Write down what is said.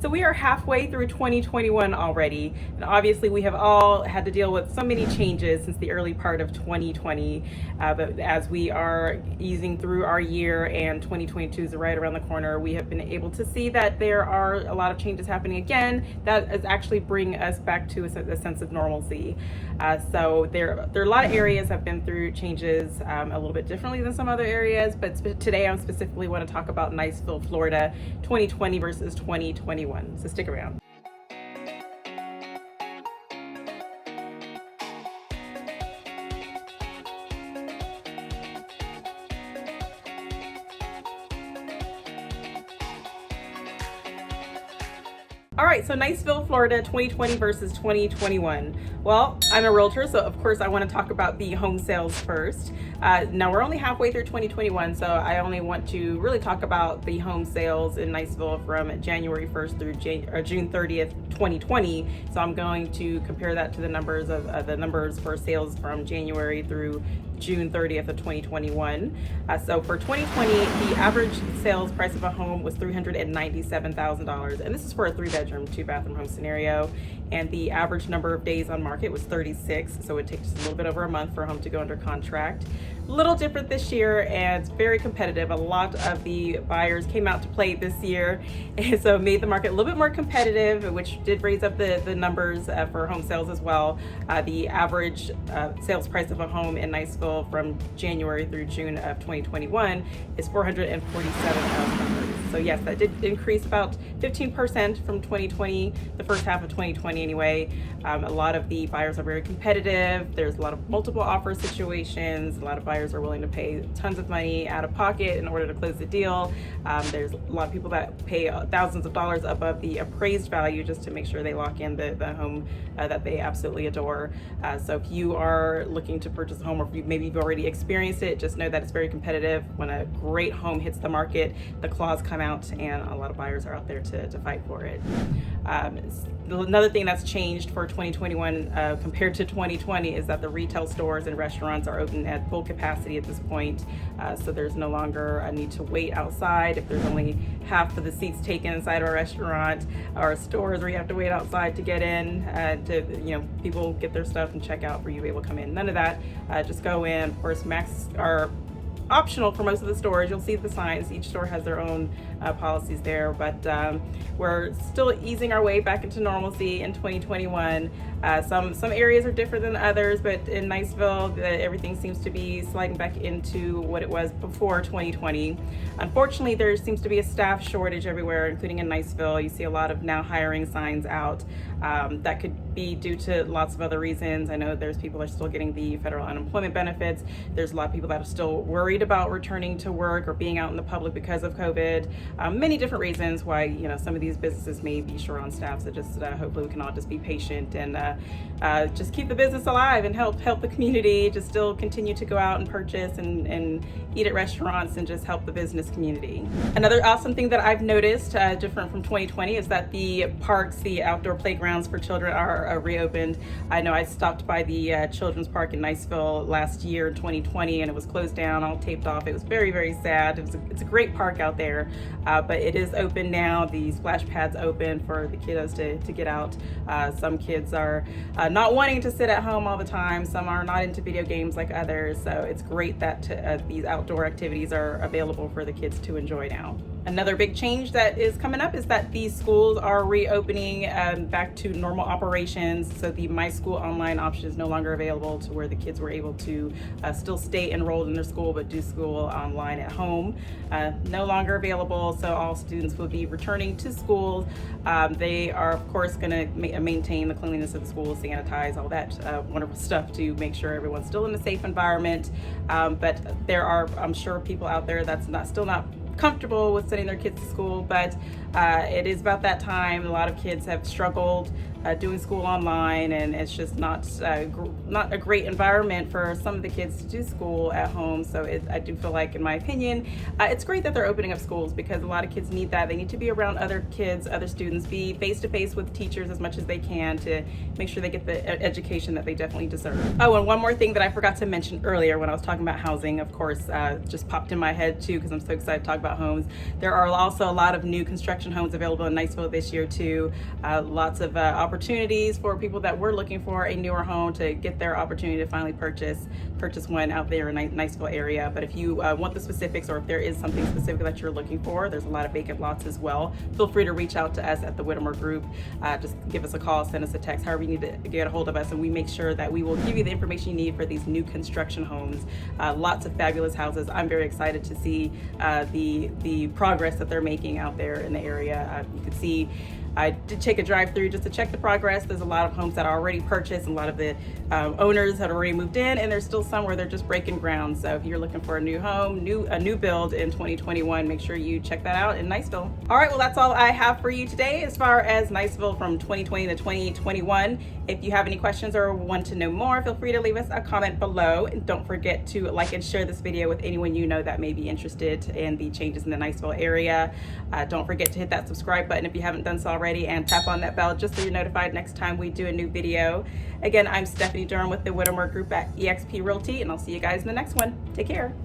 So we are halfway through 2021 already, and obviously we have all had to deal with so many changes since the early part of 2020. But as we are easing through our year and 2022 is right around the corner, we have been able to see that there are a lot of changes happening again that is actually bringing us back to a sense of normalcy. So there are a lot of areas that have been through changes a little bit differently than some other areas, but today I specifically want to talk about Niceville, Florida, 2020 versus 2021. So stick around. All right, so Niceville, Florida, 2020 versus 2021. Well, I'm a realtor, so of course I want to talk about the home sales first. Now we're only halfway through 2021, so I only want to really talk about the home sales in Niceville from January 1st through June 30th, 2020. So I'm going to compare that to the numbers for sales from January through June 30th of 2021. So for 2020, the average sales price of a home was $397,000, and this is for a 3-bedroom, 2-bathroom home scenario. And the average number of days on market was 36, so it takes a little bit over a month for a home to go under contract. A little different this year, and it's very competitive. A lot of the buyers came out to play this year, and so made the market a little bit more competitive, which did raise up the numbers for home sales as well. The average sales price of a home in Niceville from January through June of 2021 is $447,000. So yes, that did increase about 15% from 2020, the first half of 2020 anyway. A lot of the buyers are very competitive. There's a lot of multiple offer situations. A lot of buyers are willing to pay tons of money out of pocket in order to close the deal. There's a lot of people that pay thousands of dollars above the appraised value just to make sure they lock in the home that they absolutely adore. So if you are looking to purchase a home, or if maybe you've already experienced it, just know that it's very competitive. When a great home hits the market, the claws come out, and a lot of buyers are out there to fight for it. Another thing that's changed for 2021 compared to 2020 is that the retail stores and restaurants are open at full capacity at this point. So there's no longer a need to wait outside if there's only half of the seats taken inside a restaurant, or stores where you have to wait outside to get in, people get their stuff and check out for you to be able to come in. None of that. Just go in. Of course, masks are optional for most of the stores. You'll see the signs. Each store has their own policies there, but we're still easing our way back into normalcy in 2021. Some areas are different than others, but in Niceville, everything seems to be sliding back into what it was before 2020. Unfortunately, there seems to be a staff shortage everywhere, including in Niceville. You see a lot of now hiring signs out. That could be due to lots of other reasons. I know there's people that are still getting the federal unemployment benefits. There's a lot of people that are still worried about returning to work or being out in the public because of COVID. Many different reasons why some of these businesses may be short on staff. So just hopefully we can all just be patient and just keep the business alive and help the community. Just still continue to go out and purchase and eat at restaurants and just help the business community. Another awesome thing that I've noticed different from 2020 is that the parks, the outdoor playgrounds for children are reopened. I know I stopped by the children's park in Niceville last year in 2020, and it was closed down, all taped off. It was very, very sad. It's a great park out there, but it is open now. The splash pad's open for the kiddos to get out. Some kids are not wanting to sit at home all the time. Some are not into video games like others. So it's great that these outdoor activities are available for the kids to enjoy now. Another big change that is coming up is that these schools are reopening back to normal operations. So the My School Online option is no longer available, to where the kids were able to still stay enrolled in their school but do school online at home. No longer available, so all students will be returning to school. They are, of course, going to maintain the cleanliness of the school, sanitize, all that wonderful stuff to make sure everyone's still in a safe environment. But there are, I'm sure, people out there that's still not comfortable with sending their kids to school, but it is about that time. A lot of kids have struggled doing school online, and it's just not not a great environment for some of the kids to do school at home. So I do feel like, in my opinion, it's great that they're opening up schools, because a lot of kids need that. They need to be around other kids, other students, be face to face with teachers as much as they can to make sure they get the education that they definitely deserve. Oh, and one more thing that I forgot to mention earlier when I was talking about housing, of course, just popped in my head too, because I'm so excited to talk about homes. There are also a lot of new construction homes available in Niceville this year too. Lots of opportunities for people that were looking for a newer home to get their opportunity to finally purchase one out there in Niceville area. But if you want the specifics, or if there is something specific that you're looking for, there's a lot of vacant lots as well. Feel free to reach out to us at the Whittemore Group. Just give us a call, send us a text, however you need to get a hold of us, and we make sure that we will give you the information you need for these new construction homes. Lots of fabulous houses. I'm very excited to see the progress that they're making out there in the area. You can see, I did take a drive through just to check the progress. There's a lot of homes that are already purchased, and a lot of the owners had already moved in, and there's still some where they're just breaking ground. So if you're looking for a new home, a new build in 2021, make sure you check that out in Niceville. All right, well, that's all I have for you today as far as Niceville from 2020 to 2021. If you have any questions or want to know more, feel free to leave us a comment below. And don't forget to like and share this video with anyone you know that may be interested in the changes in the Niceville area. Don't forget to hit that subscribe button if you haven't done so already, and tap on that bell just so you're notified next time we do a new video. Again, I'm Stephanie Durham with the Whittemore Group at eXp Realty, and I'll see you guys in the next one. Take care.